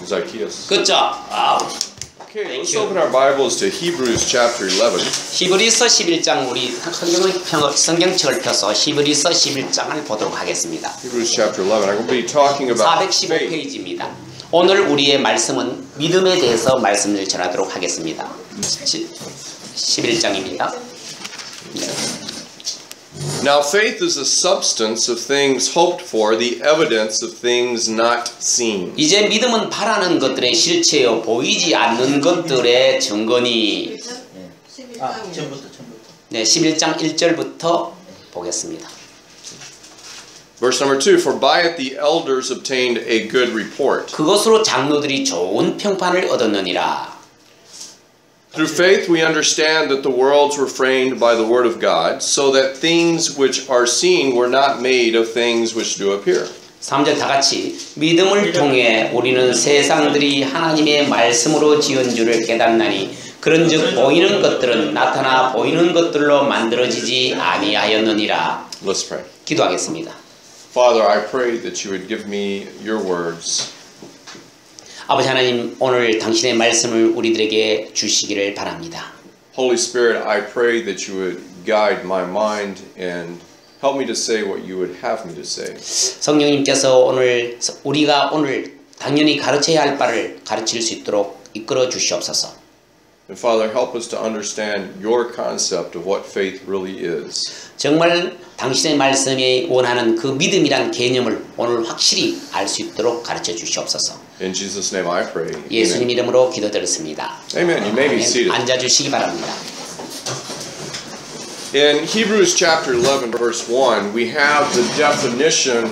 Zacchaeus. Good job. Wow. Okay, Thank let's you. open our Bibles to Hebrews chapter 11. 히브리서 11장 우리 성경책을 펴서 히브리서 11장을 보도록 하겠습니다. Hebrews chapter 11. I'm going to be talking about faith. 415페이지입니다. 오늘 우리의 말씀은 믿음에 대해서 말씀을 전하도록 하겠습니다. 11장입니다. Now faith is the substance of things hoped for, the evidence of things not seen. 이제 믿음은 바라는 것들의 실체요 보이지 않는 것들의 증거니. 네, 11장 1절부터 보겠습니다. Verse number 2, for by it the elders obtained a good report. 그것으로 장로들이 좋은 평판을 얻었느니라. Through faith we understand that the worlds were framed by the word of God, so that things which are seen were not made of things which do appear. 3절 다 같이 믿음을 통해 우리는 세상들이 하나님의 말씀으로 지은 줄을 깨닫나니 그런즉 보이는 것들은 나타나 보이는 것들로 만들어지지 아니하였느니라. Let's pray. 기도하겠습니다. Father, I pray that you would give me your words. 아버지 하나님, 오늘 당신의 말씀을 우리들에게 주시기를 바랍니다. Holy Spirit, I pray that you would guide my mind and help me to say what you would have me to say. 성령님께서 우리가 오늘 당연히 가르쳐야 할 바를 가르칠 수 있도록 이끌어 주시옵소서. And Father, help us to understand your concept of what faith really is. 정말 당신의 말씀이 원하는 그 믿음이란 개념을 오늘 확실히 알 수 있도록 가르쳐 주시옵소서. In Jesus' name I pray. 예수님 이름으로 기도드렸습니다. Amen. You may be seated. 앉아 주시기 바랍니다. In Hebrews chapter 11 verse 1, we have the definition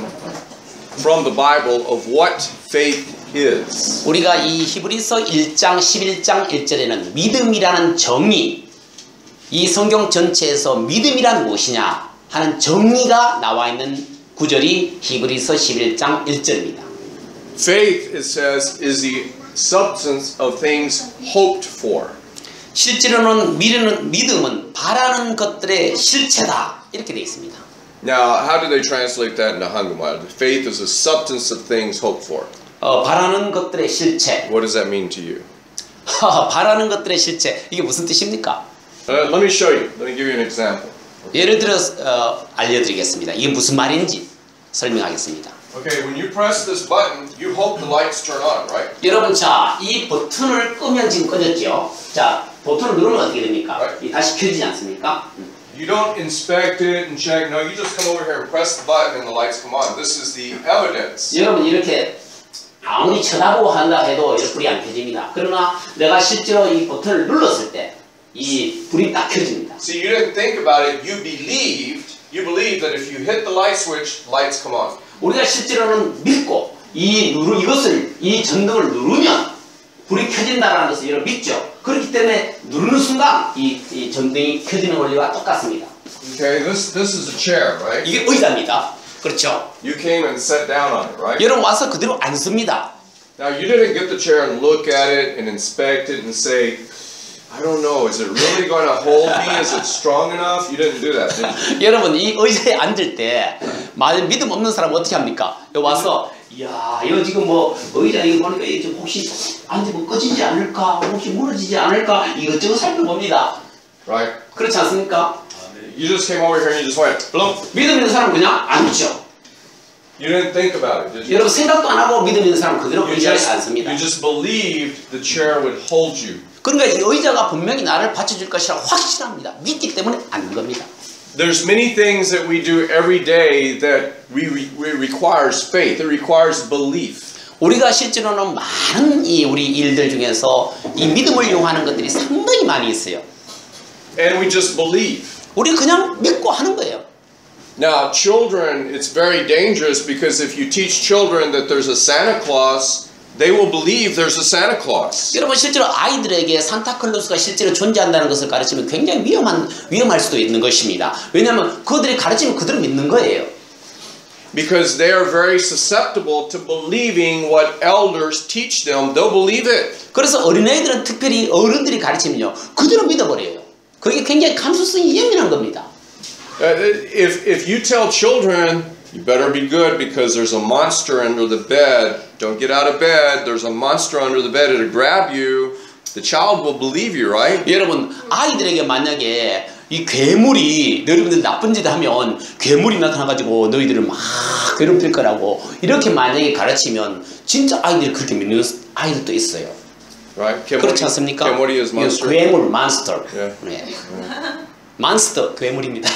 from the Bible of what faith is. 우리가 이 히브리서 1장 11장 1절에는 믿음이라는 정의, 이 성경 전체에서 믿음이란 무엇이냐 하는 정의가 나와 있는 구절이 히브리서 11장 1절입니다. Faith, it says, is the substance of things hoped for. 실제로는 믿음은 바라는 것들의 실체다 이렇게 되어 있습니다. Now, how do they translate that into Hangul? Faith is the substance of things hoped for. 바라는 것들의 실체. What does that mean to you? 바라는 것들의 실체. 이게 무슨 뜻입니까? Let me show you. Let me give you an example. 예를 들어 알려드리겠습니다. 이게 무슨 말인지 설명하겠습니다. Okay, when you press this button, you hope the lights turn on, right? 여러분, 자, 이 버튼을 끄면 지금 꺼졌죠? 자, 버튼을 누르면 어떻게 됩니까? Right. 다시 켜지지 않습니까? You don't inspect it and check. No, you just come over here and press the button and the lights come on. This is the evidence. 여러분, 이렇게 아무리 쳐다보고 한다 해도 불이 안 켜집니다. 그러나 내가 실제로 이 버튼을 눌렀을 때 이 불이 딱 켜집니다. See, you didn't think about it. You believed that if you hit the light switch, lights come on. 우리가 실제로는 믿고 이 전등을 누르면 불이 켜진다라는 것을 여러분 믿죠. 그렇기 때문에 누르는 순간 이 전등이 켜지는 원리와 똑같습니다. Okay, this is a chair, right? 이게 의자입니다. 그렇죠? You came and sat down on it, right? 여러분 와서 그대로 앉습니다. Now, you didn't get the chair and look at it and inspect it and say, I don't know, is it really going to hold me? Is it strong enough? You didn't do that, did you? 여러분 이 의자에 앉을 때 만약 믿음 없는 사람은 어떻게 합니까? 여기 와서 이야 이거 지금 뭐 의자 이거 보니까 이게 좀 혹시 앉으면 꺼지지 않을까? 혹시 무너지지 않을까? 이것저것 살펴봅니다. Right? 그렇지 않습니까? You just came over here and you just went, bloop. 믿음 있는 사람은 그냥 앉죠. You didn't think about it, did you? 여러분 생각도 안 하고 믿음 있는 사람은 그대로 You 의자에 앉습니다. just believed the chair would hold you. 그러니까 이 의자가 분명히 나를 받쳐줄 것이라 확실합니다. 믿기 때문에 앉는 겁니다. There's many things that we do every day that requires faith. It requires belief. 우리가 실제로는 많은 우리 일들 중에서 이 믿음을 요하는 것들이 상당히 많이 있어요. And we just believe. 우리 그냥 믿고 하는 거예요. Now, children, it's very dangerous because if you teach children that there's a Santa Claus, they will believe there's a Santa Claus. 여러분 실제로 아이들에게 산타클로스가 실제로 존재한다는 것을 가르치면 굉장히 위험할 수도 있는 것입니다. 왜냐하면 그들이 가르치면 그대로 믿는 거예요. Because they are very susceptible to believing what elders teach them. They'll believe it. 그래서 어린아이들은 특별히 어른들이 가르치면요 그대로 믿어버려요. 그게 굉장히 감수성이 예민한 겁니다. If you tell children, you better be good because there's a monster under the bed, don't get out of bed. There's a monster under the bed to grab you. The child will believe you, right? 여러분 아이들에게 만약에 이 괴물이 너희들 나쁜 짓 하면 괴물이 나타나가지고 너희들을 막 괴롭힐 거라고 이렇게 만약에 가르치면 진짜 아이들이 그렇게 믿는 아이들도 있어요. Right? 그렇지 않습니까? 괴물이 is monster. 괴물, monster. Yeah. 네. monster, 괴물입니다.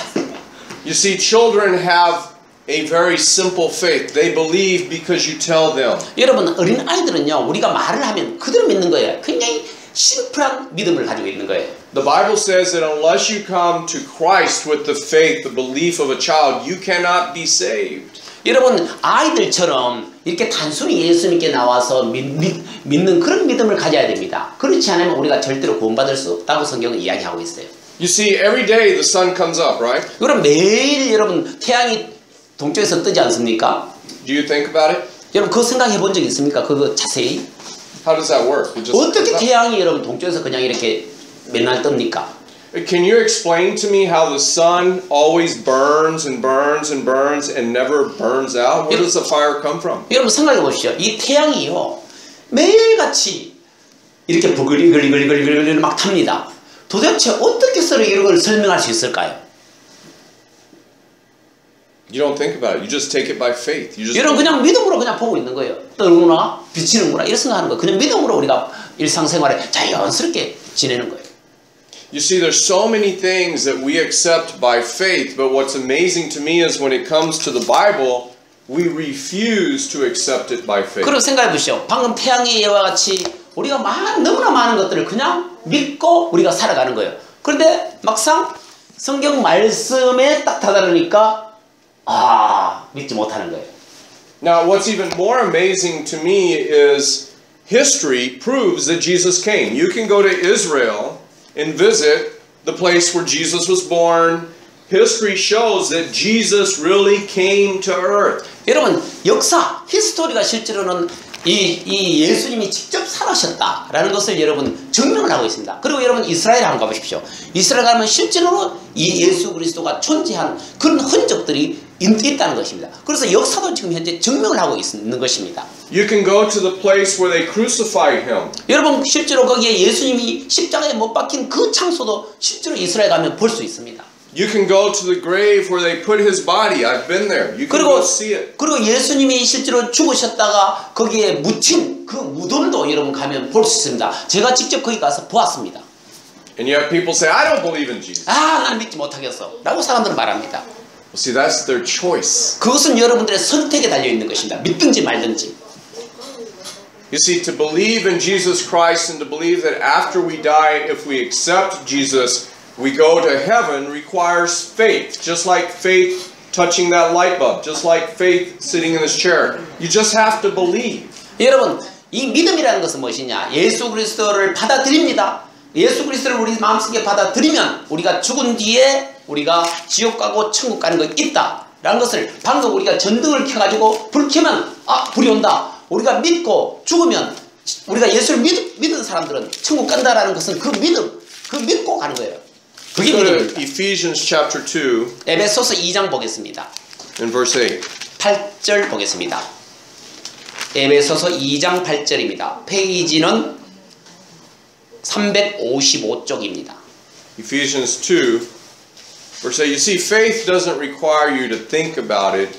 You see, children have a very simple faith. They believe because you tell them. 여러분 어린 아이들은요 우리가 말을 하면 그대로 믿는 거예요. 굉장히 심플한 믿음을 가지고 있는 거예요. The Bible says that unless you come to Christ with the faith, the belief of a child, you cannot be saved. 여러분 아이들처럼 이렇게 단순히 예수님께 나와서 믿는 그런 믿음을 가져야 됩니다. 그렇지 않으면 우리가 절대로 구원받을 수 없다고 성경은 이야기하고 있어요. You see, every day the sun comes up, right? 그럼 매일 여러분 태양이 동쪽에서 뜨지 않습니까? Do you think about it? 여러분 그거 생각해 본 적 있습니까? 그거 자세히 How does that work? It just 어떻게 comes up? 태양이 여러분 동쪽에서 그냥 이렇게 맨날 뜹니까? Can you explain to me how the sun always burns and burns and burns and never burns out? Where does the fire come from? 여러분 생각해 보십시오. 이 태양이요 매일같이 이렇게 부글리글리글리글리글 막 탑니다. 도대체 어떻게 서로 이런 걸 설명할 수 있을까요? You don't think about it. You just take it by faith. You just 여러분 그냥 믿음으로 그냥 보고 있는 거예요. 뜨는구나, 비치는구나 이런 생각하는 거예요. 그냥 믿음으로 우리가 일상생활에 자연스럽게 지내는 거예요. You see, there's so many things that we accept by faith, but what's amazing to me is when it comes to the Bible, we refuse to accept it by faith. 그럼 생각해 보시죠. 방금 태양의 예와 같이 우리가 너무나 많은 것들을 그냥 믿고 우리가 살아가는 거예요. 그런데 막상 성경 말씀에 딱 다다르니까 믿지 못하는 거예요. Now, what's even more amazing to me is history proves that Jesus came. You can go to Israel and visit the place where Jesus was born. History shows that Jesus really came to earth. 여러분 역사, 히스토리가 실제로는 이 예수님이 직접 살아셨다라는 것을 여러분 증명을 하고 있습니다. 그리고 여러분 이스라엘 한번 가보십시오. 이스라엘 가면 실제로 이 예수 그리스도가 존재한 그런 흔적들이 있다는 것입니다. 그래서 역사도 지금 현재 증명을 하고 있는 것입니다. You can go to the place where they crucified him. 여러분 실제로 거기에 예수님이 십자가에 못 박힌 그 장소도 실제로 이스라엘 가면 볼 수 있습니다. You can go to the grave where they put his body. I've been there. You can go see it. 그리고 예수님이 실제로 죽으셨다가 거기에 묻힌 그 무덤도 여러분 가면 볼 수 있습니다. 제가 직접 거기 가서 보았습니다. And yet people say, I don't believe in Jesus. 나는 믿지 못하겠어 라고 사람들은 말합니다. Well, see, that's their choice. 그것은 여러분들의 선택에 달려있는 것입니다. 믿든지 말든지. You see, to believe in Jesus Christ and to believe that after we die, if we accept Jesus, we go to heaven requires faith. Just like faith touching that light bulb. Just like faith sitting in this chair. You just have to believe. 여러분 이 믿음이라는 것은 무엇이냐? 예수 그리스도를 받아들입니다. 예수 그리스도를 우리 마음속에 받아들이면 우리가 죽은 뒤에 우리가 지옥 가고 천국 가는 거 있다 라는 것을 방금 우리가 전등을 켜가지고 불 켜면 불이 온다. 우리가 믿고 죽으면 우리가 예수를 믿은 사람들은 천국 간다라는 것은 그 믿음, 그 믿고 가는 거예요. 그게 믿음입니다. Ephesians chapter 2 에베소서 2장 보겠습니다. and verse 8. 8절 보겠습니다. 에베소서 2장 8절입니다. 페이지는 355쪽입니다. Ephesians 2 verse 8. You see, faith doesn't require you to think about it.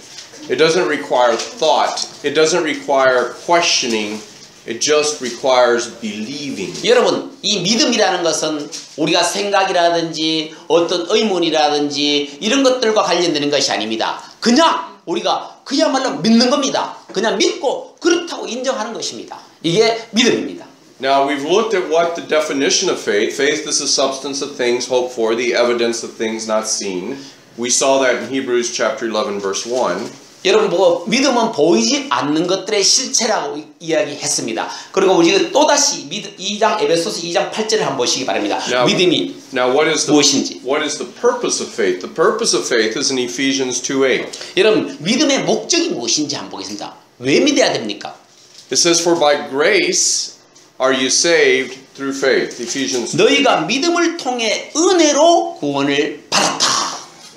It doesn't require thought. It doesn't require questioning. It just requires believing. 여러분, 이 믿음이라는 것은 우리가 생각이라든지 어떤 의문이라든지 이런 것들과 관련되는 것이 아닙니다. 그냥 우리가 그야말로 믿는 겁니다. 그냥 믿고 그렇다고 인정하는 것입니다. 이게 믿음입니다. Now, we've looked at what the definition of faith. Faith is the substance of things hoped for, the evidence of things not seen. We saw that in Hebrews chapter 11 verse 1. 여러분 믿음은 보이지 않는 것들의 실체라고 이야기했습니다. 그리고 우리 또다시 2장 에베소서 2장 8절을 한번 보시기 바랍니다. 믿음이 무엇인지. What is the purpose of faith? The purpose of faith is in Ephesians 2:8. 여러분 믿음의 목적이 무엇인지 한번 보겠습니다. 왜 믿어야 됩니까? It says, "For by grace are you saved through faith." Ephesians. 너희가 믿음을 통해 은혜로 구원을 받았다.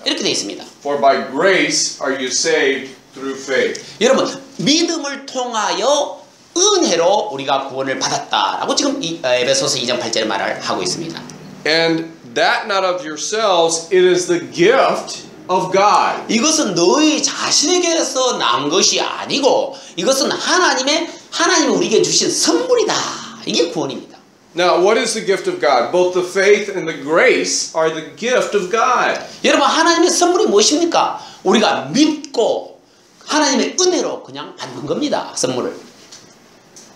이렇게 되어 있습니다. For by grace are you saved through faith. 여러분 믿음을 통하여 은혜로 우리가 구원을 받았다라고 지금 에베소서 2장 8절에 말을 하고 있습니다. And that not of yourselves, it is the gift of God. 이것은 너희 자신에게서 난 것이 아니고 이것은 하나님이 우리에게 주신 선물이다. 이게 구원입니다. Now, what is the gift of God? Both the faith and the grace are the gift of God. 여러분, 하나님의 선물이 무엇입니까? 우리가 믿고 하나님의 은혜로 그냥 받는 겁니다. 선물을.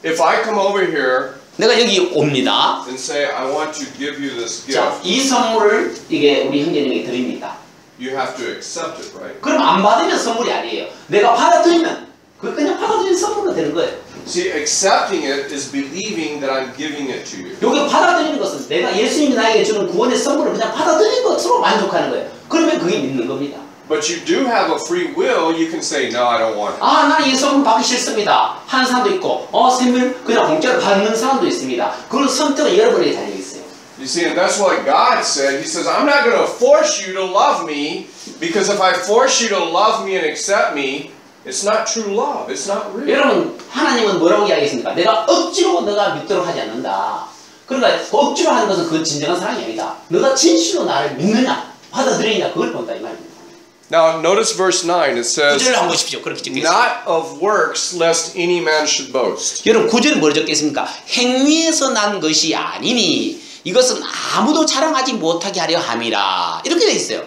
If I come over here 내가 여기 옵니다. and say, I want to give you this 자, gift, 이 선물을 이게 우리 형제님에게 드립니다. you have to accept it, right? 그럼 안 받으면 선물이 아니에요. 내가 받아들이면 그 그냥 받아들인 선물로 되는 거예요. See, accepting it is believing that I'm giving it to you. 여기 받아들이는 것은 내가 예수님이 나에게 주는 구원의 선물을 그냥 받아들이는 것으로 만족하는 거예요. 그러면 그게 믿는 겁니다. But you do have a free will. You can say, no, I don't want it. 아, 나는 이 선물 받기 싫습니다. 하는 사람도 있고, 선물 그냥 공짜로 받는 사람도 있습니다. 그런 선택은 여러분에게 달려 있어요. You see, and that's what God said. He says, I'm not going to force you to love me, because if I force you to love me and accept me, it's not true love. It's not real. 여러분, 하나님은 뭐라고 이야기했습니까? 내가 억지로 너가 믿도록 하지 않는다. 그러니까 억지로 하는 것은 그 진정한 사랑이 아니다. 너가 진실로 나를 믿느냐, 받아들이느냐, 그걸 본다 이 말입니다. Now, notice verse 9. It says, 9절을 한번 보십시오. 그렇게 적혀 있습니다. not of works, lest any man should boast. 여러분, 9절에 뭐를 적혀 있습니까? 행위에서 난 것이 아니니 이것은 아무도 자랑하지 못하게 하려 함이라. 이렇게 되어 있어요.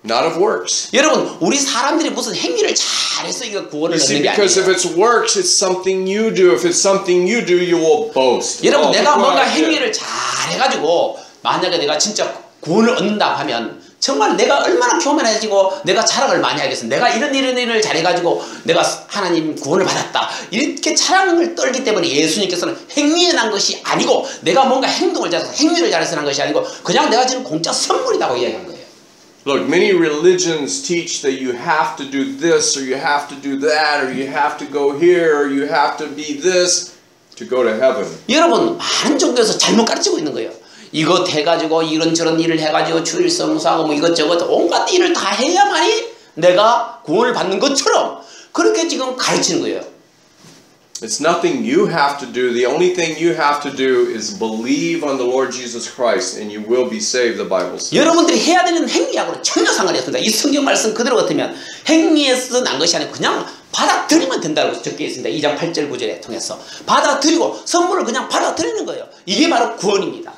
Not of works. 여러분, 우리 사람들이 무슨 행위를 잘해서 이거 구원을 You see, 얻는 게 because if 아니에요. it's works, it's something you do. If it's something you do, you will boast. 여러분, Oh, 내가 look what 뭔가 I did. 행위를 잘해가지고 만약에 내가 진짜 구원을 얻는다 하면 정말 내가 얼마나 교만해지고 내가 자랑을 많이 하겠어. 내가 이런 일을 잘해가지고 내가 하나님 구원을 받았다. 이렇게 자랑을 떨기 때문에 예수님께서는 행위에 난 것이 아니고 내가 뭔가 행동을 잘해서 행위를 잘해서 난 것이 아니고 그냥 내가 지금 공짜 선물이라고 이야기한 거예요. Look, many religions teach that you have to do this, or you have to do that, or you have to go here, or you have to be this to go to heaven. 여러분, 많은 종교에서 잘못 가르치고 있는 거예요. 이것 해가지고 이런저런 일을 해가지고 주일 성수하고 뭐 이것저것 온갖 일을 다 해야만이 내가 구원을 받는 것처럼 그렇게 지금 가르치는 거예요. It's nothing you have to do. The only thing you have to do is believe on the Lord Jesus Christ and you will be saved, the Bible says. 여러분들이 해야 되는 행위하고는 전혀 상관이 없습니다. 이 성경 말씀 그대로 같으면 행위에서 난 것이 아니고 그냥 받아들이면 된다고 적혀 있습니다. 2장 8절 9절에 통해서 받아들이고 선물을 그냥 받아들이는 거예요. 이게 바로 구원입니다.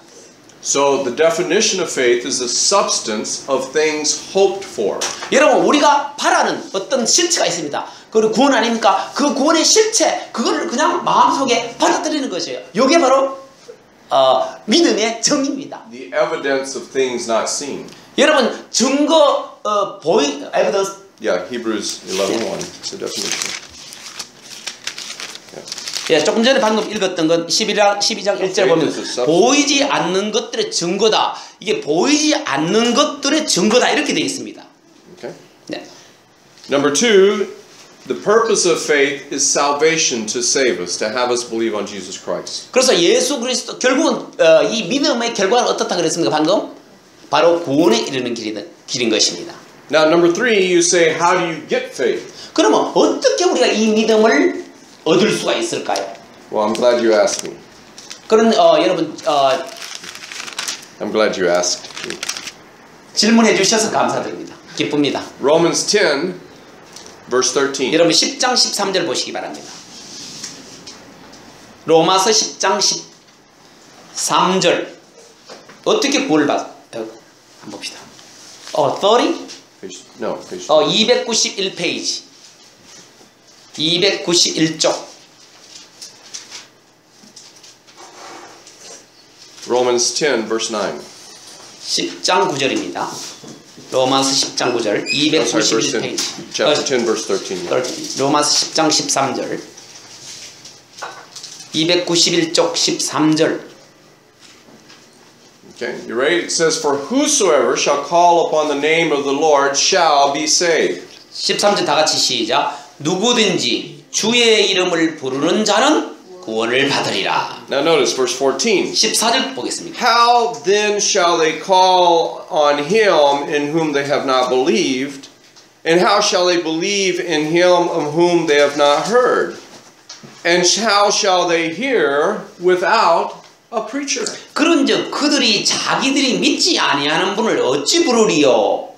So the definition of faith is the substance of things hoped for. 여러분, 우리가 바라는 어떤 실체가 있습니다. 그리고 구원 아닙니까? 그 구원의 실체, 그거를 그냥 마음속에 받아들이는 것이에요. 이게 바로 믿음의 정의입니다. The evidence of things not seen. 여러분, 증거 evidence. Yeah, Hebrews 11:1. It's the definition. 예, 조금 전에 방금 읽었던 건 12장 1절 보면 보이지 않는 것들의 증거다. 이게 보이지 않는 것들의 증거다. 이렇게 되어 있습니다. Okay. 네. Number 2, the purpose of faith is salvation to save us, to have us believe on Jesus Christ. 그래서 예수 그리스도 결국은 이 믿음의 결과는 어떻다 그랬습니까? 방금 바로 구원에 이르는 길인 것입니다. Now, number 3, you say, how do you get faith? 그러면 어떻게 우리가 이 믿음을 얻을 수가 있을까요? Well, I'm glad you asked me. 그런 여러분 I'm glad you asked me. 질문해 주셔서 감사드립니다. 기쁩니다. Romans 10, verse 13. 여러분 10장 13절 보시기 바랍니다. 로마서 10장 13절 어떻게 구원을 한번 봅시다. 30? Page, no, page 291페이지 291쪽 Romans 10, verse 9. 10장 9절입니다. 로마서 10장 9절 291페이지 Chapter 10, verse 13. 로마서 10장 13절 291쪽 13절 Okay, you ready? It says, for whosoever shall call upon the name of the Lord shall be saved. 13절 다 같이 시작. 누구든지 주의 이름을 부르는 자는 구원을 받으리라. Now notice verse 14. 14절 보겠습니다. How then shall they call on him in whom they have not believed? And how shall they believe in him of whom they have not heard? And how shall they hear without a preacher? 그런즉 그들이 자기들이 믿지 아니하는 분을 어찌 부르리요?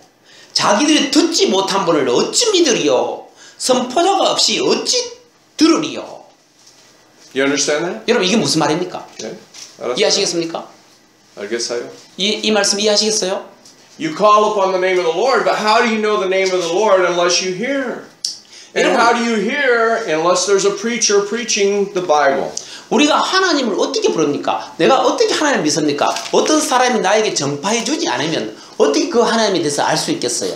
자기들이 듣지 못한 분을 어찌 믿으리요? 선포자가 없이 어찌 들으리요? You understand that? 여러분 이게 무슨 말입니까? 네. 이해하시겠습니까? 알겠어요? 이 말씀 이해하시겠어요? You call upon the name of the Lord, but how do you know the name of the Lord unless you hear? And how do you hear unless there's a preacher preaching the Bible? 우리가 하나님을 어떻게 부릅니까? 내가 어떻게 하나님을 믿습니까? 어떤 사람이 나에게 전파해 주지 않으면 어떻게 그 하나님에 대해서 알 수 있겠어요?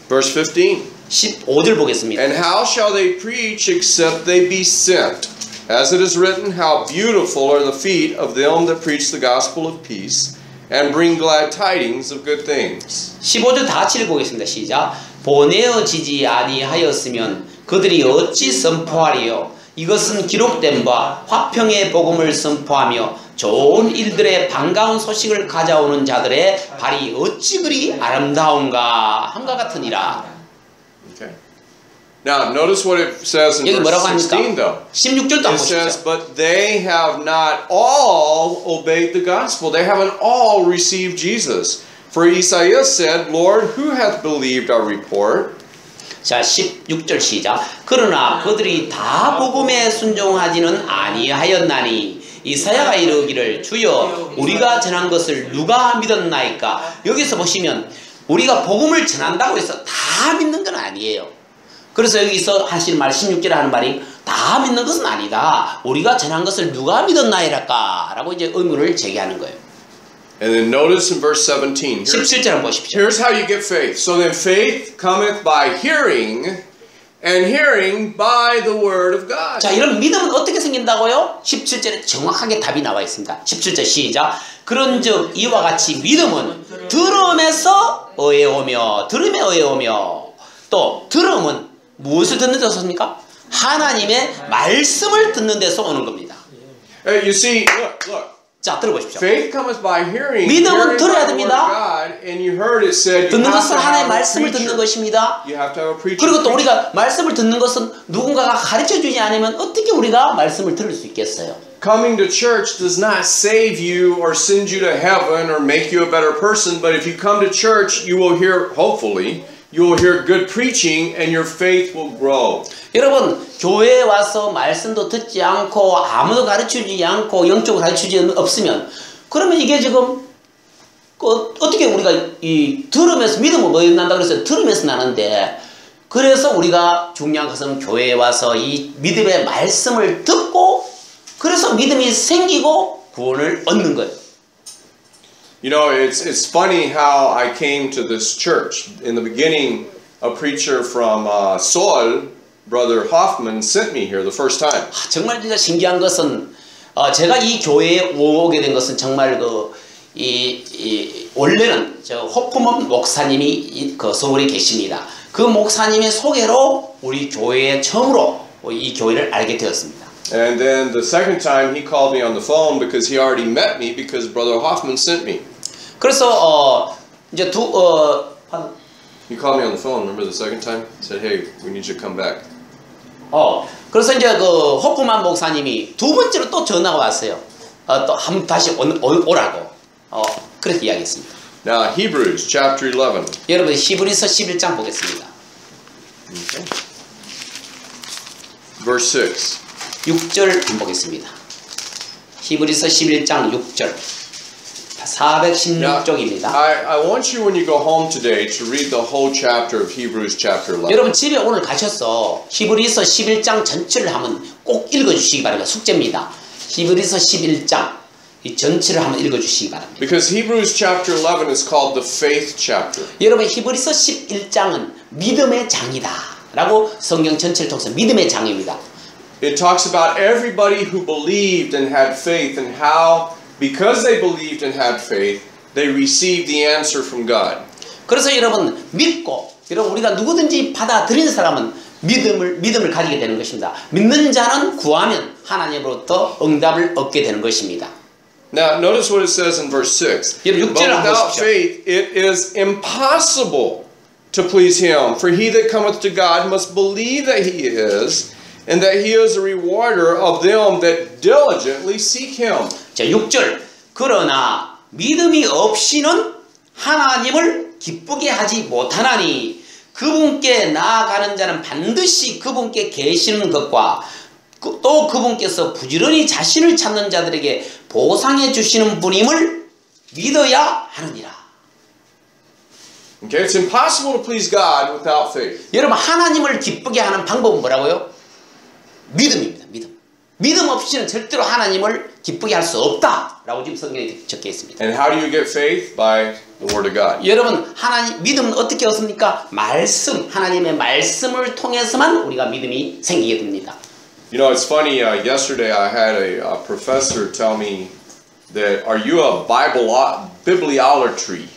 Verse 15. 15절 보겠습니다. And how shall they preach except they be sent? As it is written, how beautiful are the feet of them that preach the gospel of peace and bring glad tidings of good things. 15절 다 같이 읽어보겠습니다. 시작. 보내어지지 아니하였으면 그들이 어찌 선포하리요? 이것은 기록된 바 화평의 복음을 선포하며 좋은 일들의 반가운 소식을 가져오는 자들의 발이 어찌 그리 아름다운가 함과 같으니라. Okay. Now, notice what it says in 여기 뭐라고 verse 합니까? 16, though. 16절도 한번 It says, 보십시오. but they have not all obeyed the gospel. They haven't all received Jesus. For Isaiah said, Lord, who hath believed our report? 자, 16절 시작. 그러나 그들이 다 복음에 순종하지는 아니하였나니 이사야가 이르기를 주여 우리가 전한 것을 누가 믿었나이까? 여기서 보시면 우리가 복음을 전한다고 해서 다 믿는 건 아니에요. 그래서 여기서 하시는 말 16절에 하는 말이 다 믿는 것은 아니다. 우리가 전한 것을 누가 믿었나이랄까? 라고 이제 의문을 제기하는 거예요. And then notice in verse 17. 17절 한번 보십시오. Here's how you get faith. So then faith cometh by hearing, and hearing by the word of God. 자, 이런 믿음은 어떻게 생긴다고요? 17절에 정확하게 답이 나와 있습니다. 17절 시작. 그런즉 이와 같이 믿음은 들음에서 의해오며 들음에 의해오며 또 들음은 무엇을 듣는 데서 옵니까? 하나님의 말씀을 듣는 데서 오는 겁니다. You see, look. 자, 들어보십시오. Faith cometh by hearing, 믿음은 hearing 들어야 by the word of 됩니다. God, and you heard it said you 듣는 have 것은 to 하나님의 have a 말씀을 듣는 preacher. 것입니다. You have to have a preacher. 그리고 또 우리가 말씀을 듣는 것은 누군가가 가르쳐주지 않으면 어떻게 우리가 말씀을 들을 수 있겠어요? Coming to church does not save you or send you to heaven or make you a better person, but if you come to church, you will hear, hopefully, you will hear good preaching and your faith will grow. 여러분, 교회에 와서 말씀도 듣지 않고 아무도 가르쳐주지 않고 영적으로 가르쳐주지 없으면 그러면 이게 지금 어떻게 우리가 이 들으면서 믿음을 뭐 난다 그래서 들으면서 나는데, 그래서 우리가 중요한 것은 교회에 와서 이 믿음의 말씀을 듣고 그래서 믿음이 생기고 구원을 얻는 거예요. You know, it's funny how I came to this church. In the beginning, a preacher from Seoul, Brother Hoffman, sent me here the first time. 정말 진짜 신기한 것은 제가 이 교회에 오게 된 것은 정말 원래는 저 호프먼 목사님이 그 서울에 계십니다. 그 목사님의 소개로 우리 교회에 처음으로 이 교회를 알게 되었습니다. And then the second time he called me on the phone because he already met me because Brother Hoffman sent me. 그래서 이제 He called me on the phone. Remember the second time? He said, "Hey, we need you to come back." 그래서 이제 그 호프만 목사님이 두 번째로 또 전화가 왔어요. 또 한 다시 오라고. 그렇게 이야기했습니다. Now Hebrews chapter 11. 여러분 히브리서 11장 보겠습니다. Okay. Verse 6. 6절 한번 보겠습니다. 히브리서 11장 6절. 416쪽입니다. I want you when you go home today to read the whole chapter of Hebrews chapter 11. 여러분 집에 오늘 가셔서 히브리서 11장 전체를 한번 꼭 읽어주시기 바랍니다. 숙제입니다. 히브리서 11장 이 전체를 한번 읽어주시기 바랍니다. Because Hebrews chapter 11 is called the faith chapter. 여러분 히브리서 11장은 믿음의 장이다 라고 성경 전체를 통해서 믿음의 장입니다. It talks about everybody who believed and had faith and how because they believed and had faith, they received the answer from God. 그래서 여러분 믿고 여러분 우리가 누구든지 받아들이는 사람은 믿음을 가지게 되는 것입니다. 믿는 자는 구하면 하나님으로부터 응답을 얻게 되는 것입니다. Now notice what it says in verse 6. 여러분 But 6절을 한번 without 보십시오. faith, it is impossible to please him. For he that cometh to God must believe that he is, and that he is a rewarder of them that diligently seek him. 자, 6절. 그러나 믿음이 없이는 하나님을 기쁘게 하지 못하나니 그분께 나아가는 자는 반드시 그분께 계시는 것과 또 그분께서 부지런히 자신을 찾는 자들에게 보상해 주시는 분임을 믿어야 하느니라. Okay, it's impossible to please God without faith. 여러분, 하나님을 기쁘게 하는 방법은 뭐라고요? 믿음입니다. 믿음. 믿음 없이는 절대로 하나님을 기쁘게 할 수 없다라고 지금 성경에 적혀 있습니다. And how do you get faith? By the Word of God. 여러분, 하나님 믿음은 어떻게 얻습니까? 말씀, 하나님의 말씀을 통해서만 우리가 믿음이 생기게 됩니다. You know, it's funny. Yesterday, I had a professor tell me that, "Are you a bibliolatry?"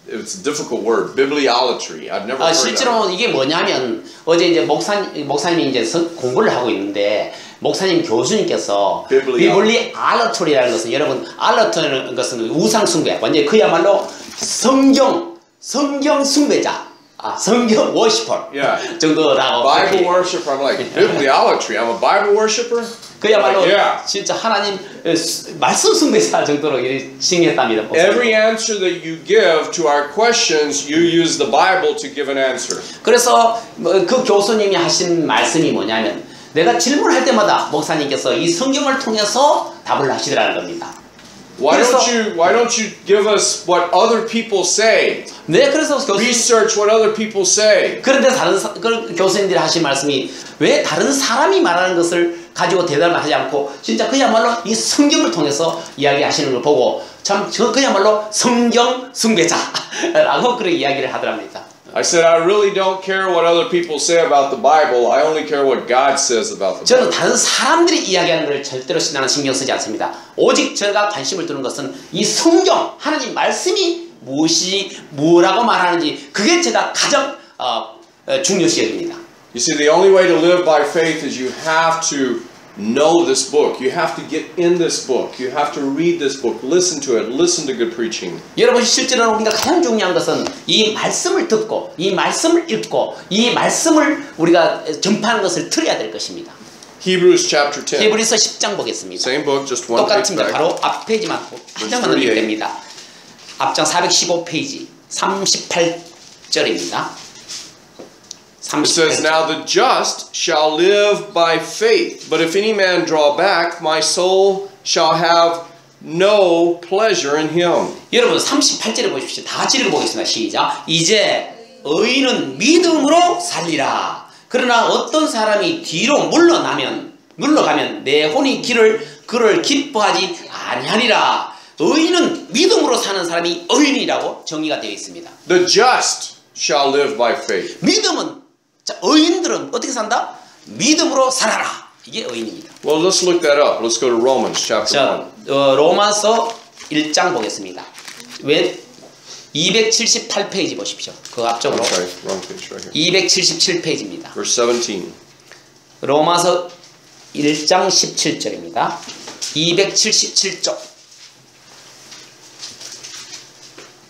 It's a difficult word, bibliolatry. I've never heard 실제로 that. 이게 뭐냐면 어제 이제 목사님이 이제 공부를 하고 있는데 목사님 교수님께서 비블리알러토리라는 것은 여러분 알러토라는 것은 우상 숭배, 완전 그야말로 성경 숭배자. 성경 워시퍼 정도라고. Bible worshiper. I'm like, bibliolatry. I'm a Bible worshiper. 그야말로 진짜 하나님 말씀 숭배자 정도로 칭했답니다. Every answer that you give to our questions, you use the Bible to give an answer. 그래서 그 교수님이 하신 말씀이 뭐냐면 내가 질문할 때마다 목사님께서 이 성경을 통해서 답을 하시더라는 겁니다. Why don't you give us what other people say? 네, 그래서 research what other people say. 그런데 교수님들이 하신 말씀이 왜 다른 사람이 말하는 것을 가지고 대답을 하지 않고 진짜 그야말로 이 성경을 통해서 이야기하시는 걸 보고 참 그야말로 성경 숭배자라고 그렇게 이야기를 하더랍니다. I said I really don't care what other people say about the Bible. I only care what God says about the 저는 Bible. 다른 사람들이 이야기하는 걸 절대로 나는 신경 쓰지 않습니다. 오직 제가 관심을 두는 것은 이 성경, 하나님 말씀이 뭐라고 말하는지 그게 제가 가장 중요시 여깁니다. You see, the only way to live by faith is you have to know this book. You have to get in this book. You have to read this book. Listen to it. Listen to good preaching. 여러분, 실제로 우리가 가장 중요한 것은 이 말씀을 듣고 이 말씀을 읽고 이 말씀을 우리가 전파하는 것을 들어야 될 것입니다. Hebrews chapter 10. 히브리서 10장 보겠습니다. Same book, just one page 똑같습니다. back. 바로 앞 페이지만 한 장만 넘기면 됩니다. 앞장 415페이지 38절입니다. It says, "Now the just shall live by faith, but if any man draw back, my soul shall have no pleasure in him." 여러분 38절에 보십시오. 다 같이 읽어보겠습니다. 시작. 이제 의인은 믿음으로 살리라. 그러나 어떤 사람이 뒤로 물러가면 내 혼이 그를 기뻐하지 아니하리라. 의인은 믿음으로 사는 사람이 의인이라고 정의가 되어 있습니다. The just shall live by faith. 믿음은 자, 의인들은 어떻게 산다? 믿음으로 살아라. 이게 의인입니다. Well, let's look that up. Let's go to Romans chapter 1. 자, 로마서 1장 보겠습니다. 왜 278페이지 보십시오. 그 앞쪽으로. Okay, wrong page right here. 277페이지입니다. Verse 17. 로마서 1장 17절입니다. 277쪽.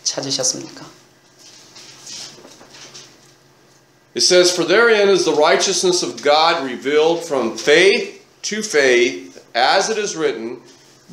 찾으셨습니까? It says, "For therein is the righteousness of God revealed from faith to faith, as it is written,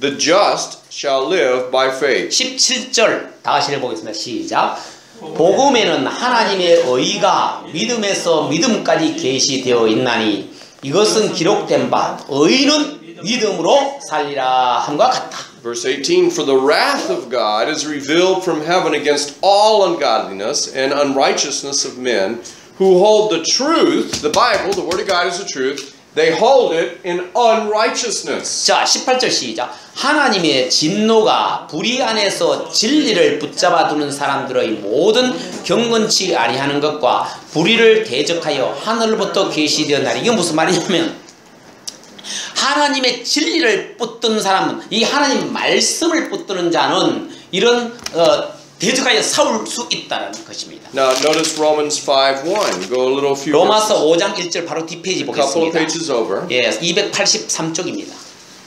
the just shall live by faith." 17절 다 같이 읽어보겠습니다. 시작. 복음에는 하나님의 의가 믿음에서 믿음까지 계시되어 있나니 이것은 기록된 바 의인은 믿음으로 살리라 함과 같다. Verse 18, "For the wrath of God is revealed from heaven against all ungodliness and unrighteousness of men, who hold the truth," the Bible, the Word of God is the truth, "they hold it in unrighteousness." 자, 18절 시작. 하나님의 진노가 불의 안에서 진리를 붙잡아 두는 사람들의 모든 경건치 아니하는 것과 불의를 대적하여 하늘로부터 계시되었나니. 이게 무슨 말이냐면 하나님의 진리를 붙드는 사람은, 이 하나님 말씀을 붙드는 자는 이런 대적하여 싸울 수 있다는 것입니다. Now notice Romans 5:1. Go a little few 로마서 5장 1절 바로 뒷페이지 a couple of 보겠습니다. pages over. 예, 283쪽입니다.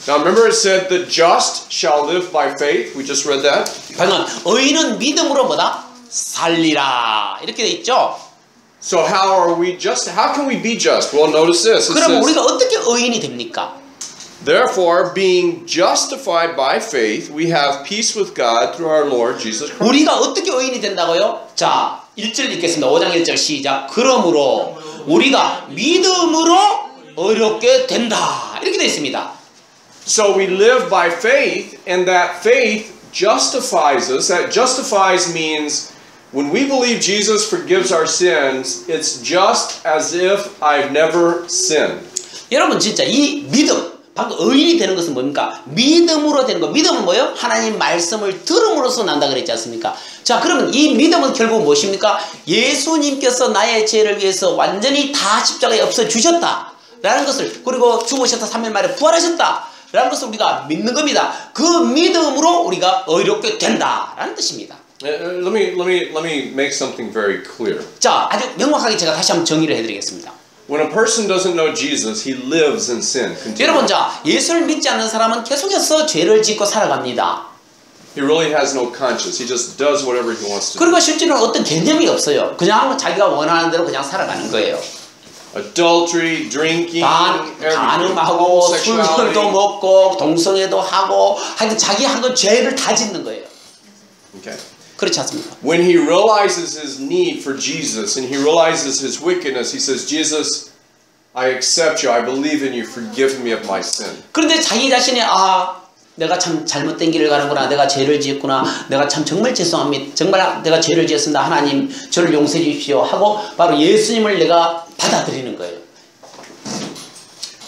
Now remember it said the just shall live by faith. We just read that. 방금 의인은 믿음으로 뭐다? 살리라. 이렇게 돼 있죠. So how can we be just? Well, notice this. It 그럼 says, 우리가 어떻게 의인이 됩니까? therefore, being justified by faith, we have peace with God through our Lord Jesus Christ. 우리가 어떻게 의인이 된다고요? 자, 1절 읽겠습니다. 5장 1절 시작. 그러므로 우리가 믿음으로 의롭게 된다. 이렇게 되어 있습니다. So we live by faith, and that faith justifies us. That justifies means when we believe Jesus forgives our sins, it's just as if I've never sinned. 여러분 진짜 이 믿음, 방금 의인이 되는 것은 뭡니까? 믿음으로 되는 거. 믿음은 뭐예요? 하나님 말씀을 들음으로써 난다 그랬지 않습니까? 자, 그러면 이 믿음은 결국 무엇입니까? 예수님께서 나의 죄를 위해서 완전히 다 십자가에 없애 주셨다 라는 것을, 그리고 죽으셨다 3일 만에 부활하셨다 라는 것을 우리가 믿는 겁니다. 그 믿음으로 우리가 의롭게 된다 라는 뜻입니다. Let me make something very clear. 자, 아주 명확하게 제가 다시 한번 정의를 해드리겠습니다. When a person doesn't know Jesus, he lives in sin. 여러분, 자, 예수를 믿지 않는 사람은 계속해서 죄를 짓고 살아갑니다. He really has no conscience. He just does whatever he wants to do. 그리고 실제로는 어떤 개념이 없어요. 그냥 자기가 원하는 대로 그냥 살아가는 거예요. Adultery, drinking, 간음하고 술도 먹고 동성애도 하고 하여튼 자기 한 건 죄를 다 짓는 거예요. Okay. 그렇지 않습니까? When he realizes his need for Jesus and he realizes his wickedness, he says, Jesus, I accept you. I believe in you. Forgive me of my sin. 그런데 자기 자신이 내가 참 잘못된 길을 가는구나. 내가 죄를 지었구나. 내가 참 정말 죄송합니다. 정말 내가 죄를 지었습니다. 하나님 저를 용서해 주십시오 하고 바로 예수님을 내가 받아들이는 거예요.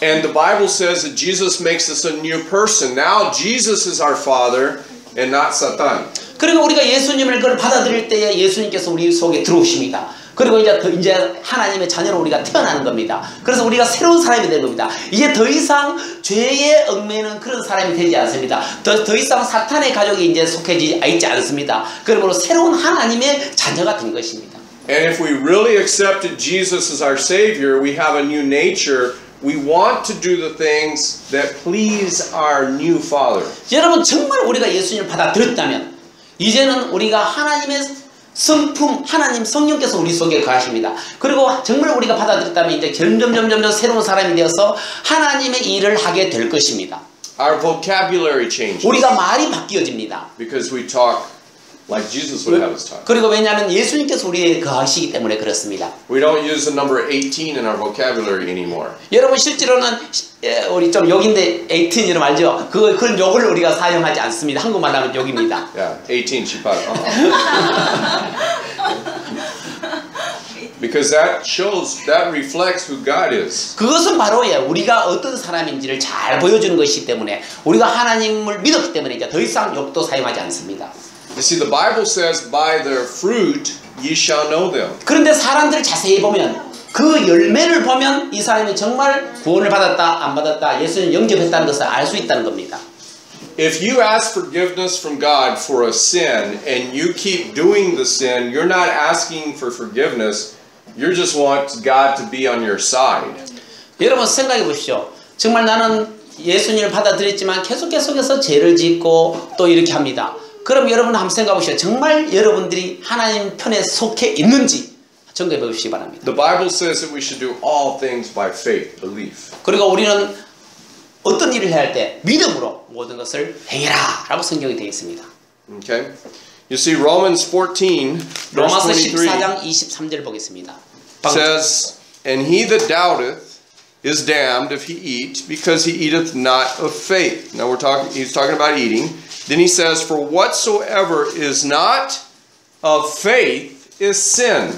And the Bible says that Jesus makes us a new person. Now Jesus is our Father and not Satan. 그리고 우리가 예수님을 그걸 받아들일 때에 예수님께서 우리 속에 들어오십니다. 그리고 이제 하나님의 자녀로 우리가 태어나는 겁니다. 그래서 우리가 새로운 사람이 되는 겁니다. 이제 더 이상 죄에 얽매이는 그런 사람이 되지 않습니다. 더 이상 사탄의 가족이 이제 속해지지 있지 않습니다. 그러므로 새로운 하나님의 자녀가 된 것입니다. And if we really accepted Jesus as our Savior, we have a new nature. We want to do the things that please our new Father. 여러분 정말 우리가 예수님을 받아들였다면 이제는 우리가 하나님의 성품, 하나님 성령께서 우리 속에 거하십니다. 그리고 정말 우리가 받아들였다면 이제 점점 새로운 사람이 되어서 하나님의 일을 하게 될 것입니다. Our vocabulary changes. 우리가 말이 바뀌어집니다. Because we talk like Jesus would have us talk. 그리고 왜냐하면 예수님께서 우리에 거하시기 때문에 그렇습니다. We don't use the number 18 in our vocabulary anymore. 여러분 실제로는 우리 좀 욕인데 18 여러분 알죠? 그런 욕을 우리가 사용하지 않습니다. 한국말 하면 욕입니다. Yeah, 18 시판. Because that reflects who God is. 그것은 바로 우리가 어떤 사람인지를 잘 보여주는 것이기 때문에 우리가 하나님을 믿었기 때문에 이제 더 이상 욕도 사용하지 않습니다. You see, the Bible says, "By their fruit ye shall know them." 그런데 사람들을 자세히 보면 그 열매를 보면 이 사람이 정말 구원을 받았다 안 받았다 예수님 영접했다는 것을 알 수 있다는 겁니다. If you ask forgiveness from God for a sin and you keep doing the sin, you're not asking for forgiveness. You just want God to be on your side. 여러분 생각해 보십시오. 정말 나는 예수님을 받아들였지만 계속해서 죄를 짓고 또 이렇게 합니다. 그럼 여러분 한번 생각해 보십시오. 정말 여러분들이 하나님 편에 속해 있는지 점검해 보시기 바랍니다. The Bible says that we should do all things by faith, belief. 그리고 우리는 어떤 일을 해야 할 때 믿음으로 모든 것을 행해라 라고 성경이 되어 있습니다. Okay? You see Romans 14 verse 로마서 23 14장 23절 보겠습니다. says, "And he that doubteth is damned if he eat, because he eateth not of faith." Now he's talking about eating. Then he says, "For whatsoever is not of faith is sin."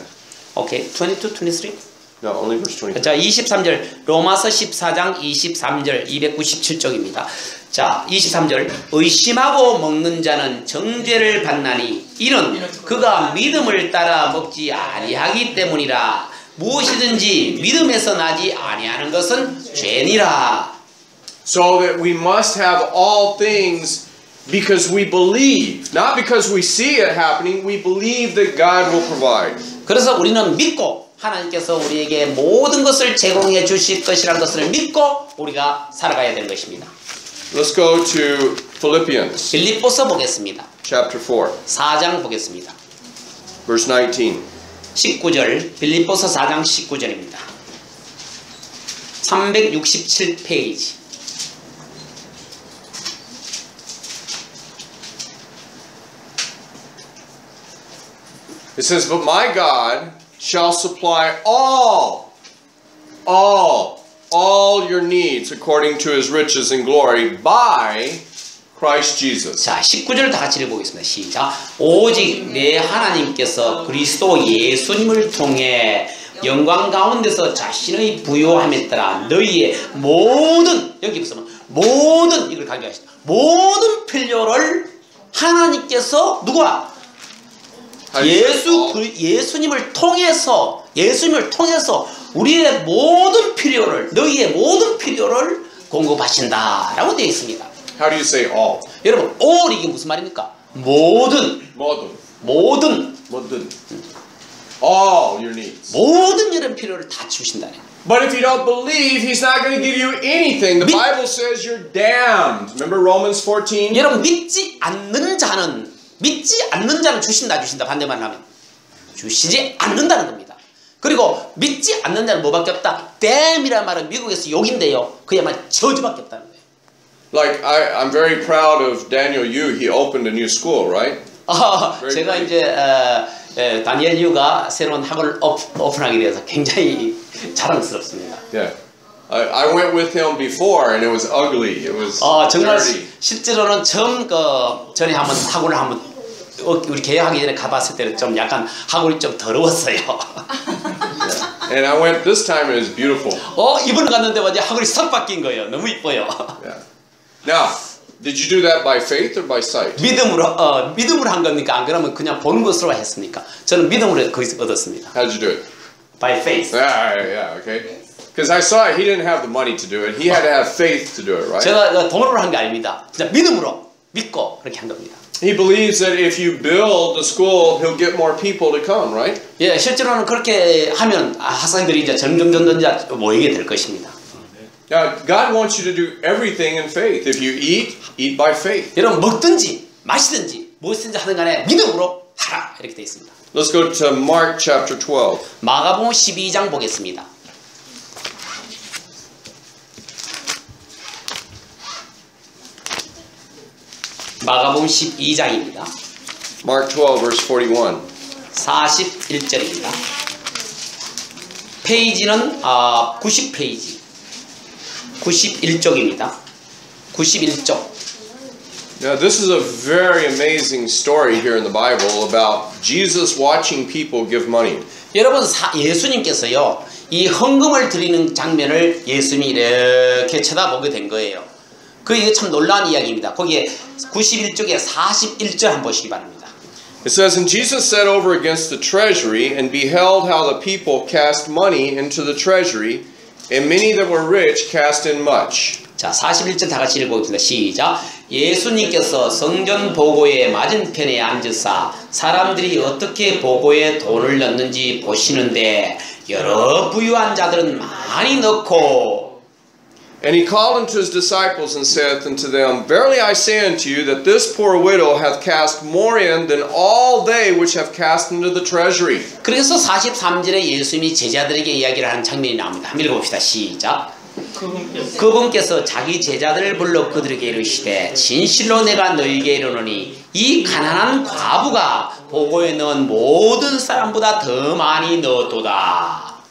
오케이. 22, 23. No, only verse 23. 자, 23절. 로마서 14장 23절 297쪽입니다. 자, 23절. 의심하고 먹는 자는 정죄를 받나니 이는 그가 믿음을 따라 먹지 아니하기 때문이라. 무엇이든지 믿음에서 나지 아니하는 것은 죄니라. So that we must have all things because we believe, not because we see it happening. We believe that God will provide. 그래서 우리는 믿고 하나님께서 우리에게 모든 것을 제공해 주실 것이라는 것을 믿고 우리가 살아가야 되는 것입니다. Let's go to Philippians 빌립보서 보겠습니다. chapter 4. 4장 보겠습니다. Verse 19. 19절, 빌립보서 4장 19절입니다. 367페이지. It says, but my God shall supply all your needs according to his riches and glory by Christ Jesus. 자, 19절 다 같이 읽어보겠습니다. 시작. 오직 내 하나님께서 그리스도 예수님을 통해 영광 가운데서 자신의 부요함에 따라 너희의 모든, 여기 보시면 모든, 이걸 강조하시다. 모든 필요를 하나님께서 누구와? 예수님을 통해서 우리의 모든 필요를, 너희의 모든 필요를 공급하신다라고 되어 있습니다. How do you say all? 여러분, all 이게 무슨 말입니까? 모든. All your needs. 모든 여러분 필요를 다 주신다네. But if you don't believe, he's not going to give you anything. The Bible says you're damned. Remember Romans 14? 여러분, 믿지 않는 자는 주신다. 반대말 하면 주시지 않는다는 겁니다. 그리고 믿지 않는 자는 뭐밖에 없다? damn이라는 말은 미국에서 욕인데요. 그야말로 저주밖에 없다는 거예요. Like I'm very proud of Daniel Yu. He opened a new school, right? 제가 이제 다니엘 유가 새로운 학원을 오픈하게 되어서 굉장히 자랑스럽습니다. Yeah, I went with him before, and it was ugly. It was 정말 dirty. 실제로는 처음 전에 한번 학원을 한번 우리 개학하기 전에 가봤을 때는 좀 약간 학원이 좀 더러웠어요. Yeah. And I went this time, and it was beautiful. 이번에 갔는데 완전 학원이 싹 바뀐 거예요. 너무 이뻐요. Yeah. Now, did you do that by faith or by sight? 믿음으로 한 겁니까? 안 그러면 그냥 보는 것으로 했습니까? 저는 믿음으로 거기서 얻었습니다. How'd you do it? By faith. Yeah, okay. Because I saw it, he didn't have the money to do it. He had to have faith to do it, right? 제가 돈으로 한 게 아닙니다. 그냥 믿음으로 믿고 그렇게 한 겁니다. He believes that if you build the school, he'll get more people to come, right? 예, 실제로는 그렇게 하면 학생들이 이제 점점 모이게 될 것입니다. Now, God wants you to do everything in faith. If you eat by faith. 여러분, 먹든지 마시든지 무엇이든지 하든 간에 믿음으로 하라 이렇게 되어 있습니다. Let's go to Mark chapter 12. 마가복음 12장 보겠습니다. 마가복음 12장입니다. Mark 12 verse 41. 41절입니다. 페이지는 90페이지. 91쪽입니다. 91쪽. Now this is a very amazing story here in the Bible about Jesus watching people give money. 여러분, 예수님께서요, 이 헌금을 드리는 장면을 예수님이 이렇게 쳐다보게 된 거예요. 이게 참 놀라운 이야기입니다. 거기에 91쪽에 41절 한번 보시기 바랍니다. It says, and Jesus sat over against the treasury and beheld how the people cast money into the treasury, and many that were rich cast in much. 자, 41절 다 같이 읽어보겠습니다. 시작. 예수님께서 성전 보고의 맞은편에 앉으사 사람들이 어떻게 보고에 돈을 넣는지 보시는데 여러 부유한 자들은 많이 넣고. And he called unto his disciples and saith unto them, verily I say unto you that this poor widow hath cast more in than all they which have cast into the treasury. 그래서 43절에 예수님이 제자들에게 이야기를 하는 장면이 나옵니다. 한번 읽어봅시다. 시작. 그분께서 자기 제자들을 불러 그들에게 이르시되 진실로 내가 너희에게 이르노니 이 가난한 과부가 보고에 넣은 모든 사람보다 더 많이 넣었도다.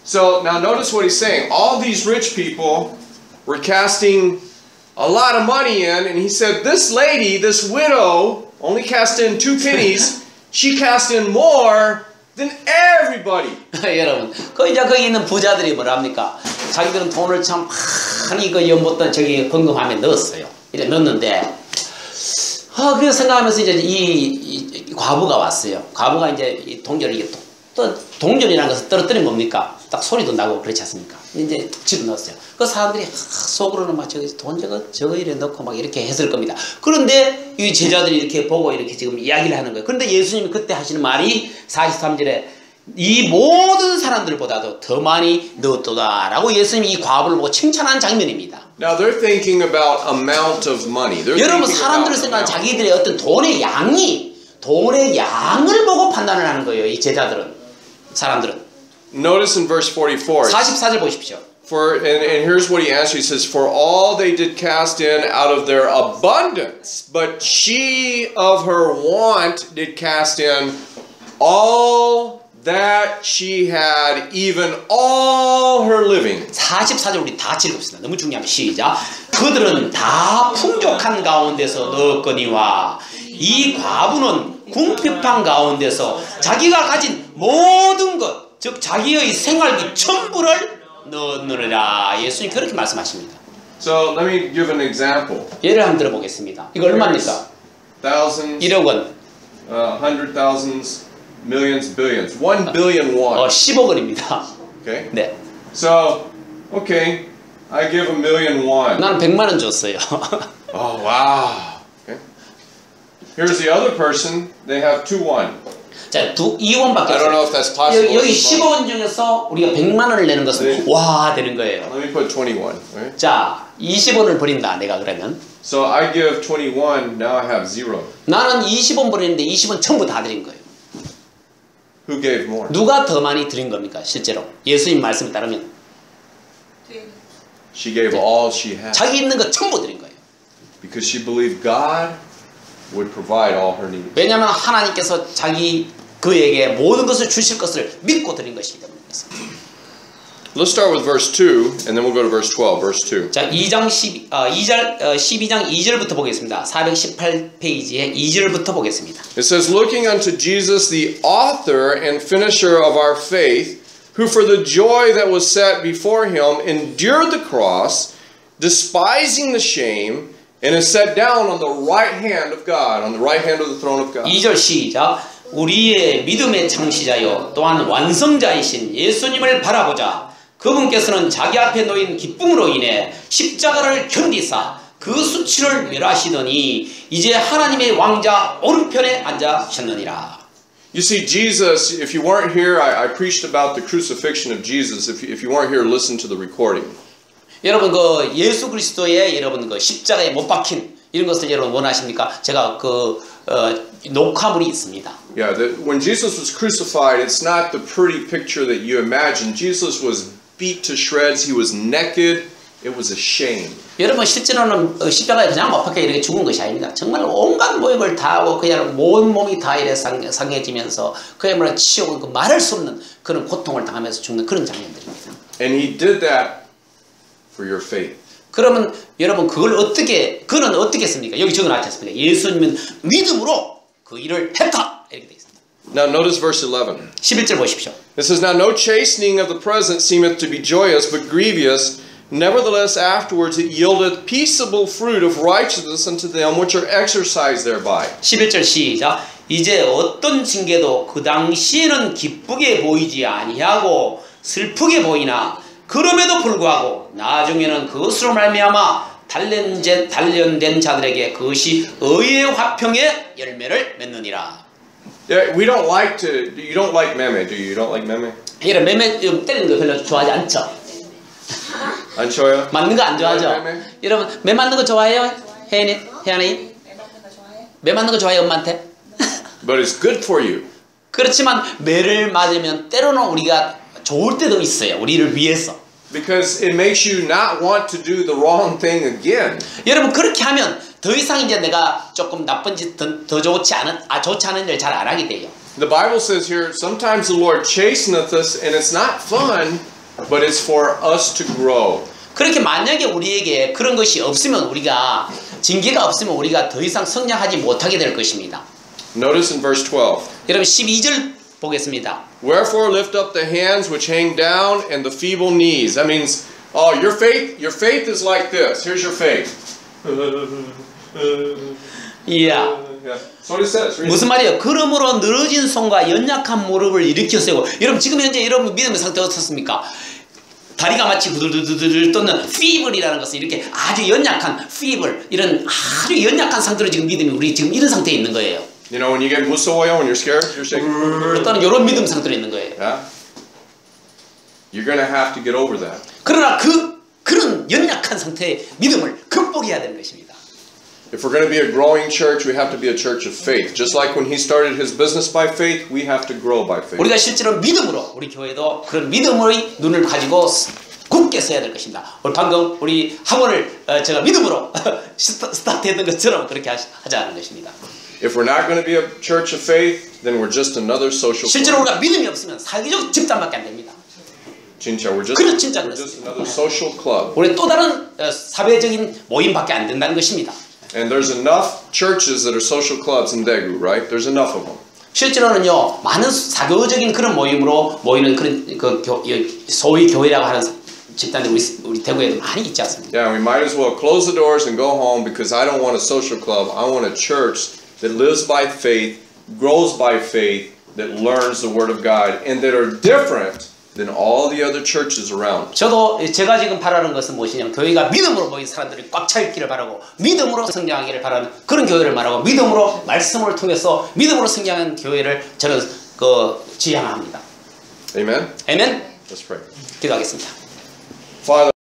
So now notice what he's saying. All these rich people were casting a lot of money in, and he said this lady, this widow, only cast in 2 pennies. She cast in more than everybody. 여러분, 이제 거기 있는 부자들이 뭐랍니까? 자기들은 돈을 참 많이 연못돈 저기 헌금함에 넣었어요. 이래 넣었는데, 그래서 생각하면서 이제 이 과부가 왔어요. 과부가 이제 이 동전을 이게 또 동전이라는 것은 떨어뜨리면 뭡니까? 딱 소리도 나고 그렇지 않습니까? 이제 집어 넣었어요. 그 사람들이 속으로는 막 저기 돈 저거 이래 넣고 막 이렇게 했을 겁니다. 그런데 이 제자들이 이렇게 보고 이렇게 지금 이야기를 하는 거예요. 그런데 예수님이 그때 하시는 말이 43절에 이 모든 사람들보다도 더 많이 넣었도다 라고 예수님이 이 과부를 보고 칭찬한 장면입니다. Now they're thinking about amount of money. 여러분, 사람들을 생각하는 자기들의 어떤 돈의 양이 돈의 양을 보고 판단을 하는 거예요. 이 제자들은, 사람들은. Notice in verse 44. 44절 보십시오. And here's what he answers. He says, "For all they did cast in out of their abundance, but she of her want did cast in all that she had, even all her living." 44절 우리 다 읽읍시다. 너무 중요합니다. 시작. 그들은 다 풍족한 가운데서 넣었거니와 이 과부는 궁핍한 가운데서 자기가 가진 모든 것, 즉 자기의 생활비 전부를 넣느니라. 예수님 그렇게 말씀하십니다. So let me give an example. 예를 한번 들어보겠습니다. 이거 얼마입니까? Thousands, 1억 원. hundred thousands, millions, billions. 1 billion won. 10억 원입니다. Okay. 네. So, okay, I give 1 million won. 나는 100만 원 줬어요. Oh wow. Okay. Here's the other person. They have 2 won. 자, 2원밖에 I don't know if that's possible. 여기 10원 중에서 우리가 100만 원을 내는 것은 와 되는 거예요. Let me put 21. Right? 자, 20원을 버린다. 내가 그러면. So I give 21. Now I have 0. 나는 20원 버리는데 20원 전부 다 드린 거예요. Who gave more? 누가 더 많이 드린 겁니까? 실제로 예수님 말씀에 따르면 She gave all she had 자기 있는 거 전부 드린 거예요. because she believed God would provide all her needs. 왜냐하면 하나님께서 그에게 모든 것을 주실 것을 믿고 드린 것이기 때문에. Let's start with verse 2 and then we'll go to verse 12. Verse 2. 자, 12장 2절부터 보겠습니다. 418페이지에 2절부터 보겠습니다. It says, "Looking unto Jesus, the author and finisher of our faith, who for the joy that was set before him endured the cross, despising the shame, and is set down on the right hand of God," on the right hand of the throne of God. 2절 시작. 우리의 믿음의 창시자요 또한 완성자이신 예수님을 바라보자. 그분께서는 자기 앞에 놓인 기쁨으로 인해 십자가를 견디사 그 수치를 멸하시더니 이제 하나님의 왕자 오른편에 앉으셨느니라. You see, Jesus, if you weren't here, I preached about the crucifixion of Jesus. If you weren't here, listen to the recording. 여러분 그 예수 그리스도의 여러분 그 십자가에 못 박힌 이런 것을 여러분 원하십니까? 제가 녹화물이 있습니다. Yeah, when Jesus was crucified, it's not the pretty picture that you imagine. Jesus was beat to shreds. He was naked. It was a shame. 여러분 실제로는 십자가에 그냥 못 박혀 이렇게 죽은 것이 아닙니다. 정말 온갖 모욕을 다 하고 그냥 온 몸이 다 이래 상해지면서 그야말로 치욕은 말할 수 없는 그런 고통을 당하면서 죽는 그런 장면들입니다. And he did that for your faith. 그러면 여러분 그는 어떻게 했습니까? 여기 적어놨지 않습니까? 예수님은 믿음으로 그 일을 했다 이렇게 되어 있습니다. Now notice verse 11. 11절 보십시오. It says, "Now no chastening of the present seemeth to be joyous, but grievous. Nevertheless afterwards it yieldeth peaceable fruit of righteousness unto them which are exercised thereby." 11절 시작. 이제 어떤 징계도 그 당시에는 기쁘게 보이지 아니하고 슬프게 보이나 그럼에도 불구하고 나중에는 그것으로 말미암아 단련된 자들에게 그것이 의의 화평의 열매를 맺느니라. Yeah, we don't like to. You don't like meme, do you? You don't like meme? 이런 매매 때리는 거 별로 좋아하지 않죠? 안 좋아요? 맞는 거 안 좋아하죠? 매매? 여러분 매 맞는 거 좋아해요? 혜연이? 매 맞는 거 좋아해요 엄마한테? But it's good for you. 그렇지만 매를 맞으면 때로는 우리가 좋을 때도 있어요. 우리를 위해서. Because it makes you not want to do the wrong thing again. 여러분 그렇게 하면 더 이상 이제 내가 조금 나쁜 짓 더 좋지 않은 일 잘 안 하게 돼요. The Bible says here, sometimes the Lord chasteneth us, and it's not fun, but it's for us to grow. 그렇게 만약에 우리에게 그런 것이 없으면 징계가 없으면 우리가 더 이상 성장하지 못하게 될 것입니다. Notice in verse 12. 여러분 12절 보겠습니다. Wherefore lift up the hands which hang down and the feeble knees. That means, oh, your faith is like this. Here's your faith. 이야. So what it says. 무슨 말이에요? 그러므로 늘어진 손과 연약한 무릎을 일으켜 세우고. 여러분 지금 현재 여러분 믿음의 상태 어떻습니까? 다리가 마치 부들부들 떠는 feeble이라는 것은 이렇게 아주 연약한 feeble 이런 아주 연약한 상태로 지금 믿음이 우리 지금 이런 상태에 있는 거예요. You know, when you get 무서워요, when you're scared, you're shaking. 떠는 이런 믿음 상태로 있는 거예요. Yeah? You're going to have to get over that. 그러나 그런 연약한 상태의 믿음을 극복해야 되는 것입니다. If we're going to be a growing church, we have to be a church of faith. Just like when he started his business by faith, we have to grow by faith. 우리가 실제로 믿음으로 우리 교회도 그런 믿음의 눈을 가지고 굳게 서야 될 것입니다. 오늘 방금 우리 학원을 제가 믿음으로 스타트했던 것처럼 그렇게 하자는 것입니다. If we're not going to be a church of faith, then we're just another social 실제로 club. 우리가 믿음이 없으면 사회적 집단밖에 안 됩니다. 진짜, we're 그런 just 진짜 another social club. 우리 또 다른 사회적인 모임밖에 안 된다는 것입니다. And there's enough churches that are social clubs in Daegu, right? There's enough of them. 실제로는요 많은 사교적인 그런 모임으로 모이는 그런 소위 교회라고 하는 집단들이 우리 대구에도 많이 있지 않습니까? Yeah, we might as well close the doors and go home because I don't want a social club. I want a church that lives by faith, grows by faith, that learns the Word of God, and that are different than all the other churches around. 저도 제가 지금 바라는 것은 무엇이냐면 교회가 믿음으로 모인 사람들이 꽉 차 있기를 바라고 믿음으로 성장하기를 바라는 그런 교회를 말하고 믿음으로 말씀을 통해서 믿음으로 성장하는 교회를 저는 지향합니다. Amen? 아멘. Let's pray. 기도하겠습니다. Father,